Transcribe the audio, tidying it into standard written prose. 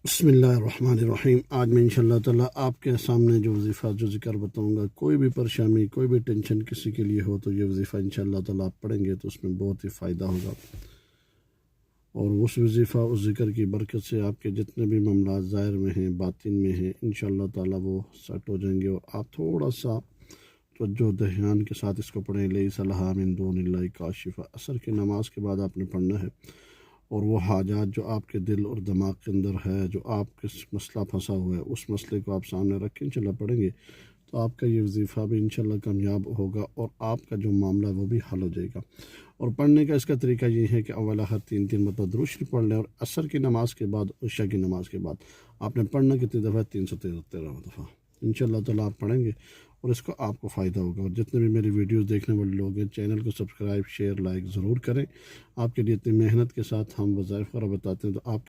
बिस्मिल्लाहिर्रहमानिर्रहीम। आज मैं इंशाअल्लाह ताला आपके सामने जो वजीफ़ा जो ज़िक्र बताऊँगा, कोई भी परेशानी कोई भी टेंशन किसी के लिए हो तो ये वजीफ़ा इंशाअल्लाह ताला आप पढ़ेंगे तो उसमें बहुत ही फ़ायदा होगा। और उस वजीफ़ा उस ज़िक्र की बरकत से आपके जितने भी मामलात ज़ाहिर में हैं बातिन में हैं इंशाअल्लाह ताला वो सेट हो जाएंगे। और आप थोड़ा सा तवज्जो ध्यान के साथ इसको पढ़ें। लैसा लहा मिन दूनिल्लाहि काशिफ़ा, असर की नमाज के बाद आपने पढ़ना है। और वो हाजात जो आपके दिल और दिमाग के अंदर है, जो आपके मसला फंसा हुआ है, उस मसले को आप सामने रख के इंशाल्लाह पढ़ेंगे तो आपका ये वजीफ़ा भी इंशाल्लाह कामयाब होगा और आपका जो मामला है वो भी हल हो जाएगा। और पढ़ने का इसका तरीका ये है कि अव्वल आखिर 3 मतलब दुरूद शरीफ पढ़ लें और असर की नमाज के बाद इशा की नमाज के बाद आपने पढ़ना कितनी दफ़ा, 313 दफ़ा इंशाल्लाह ताला आप पढ़ेंगे और इसको आपको फ़ायदा होगा। और जितने भी मेरी वीडियोस देखने वाले लोग हैं चैनल को सब्सक्राइब शेयर लाइक ज़रूर करें। आपके लिए इतनी मेहनत के साथ हम वज़ाइफ वगैरह बताते हैं तो आप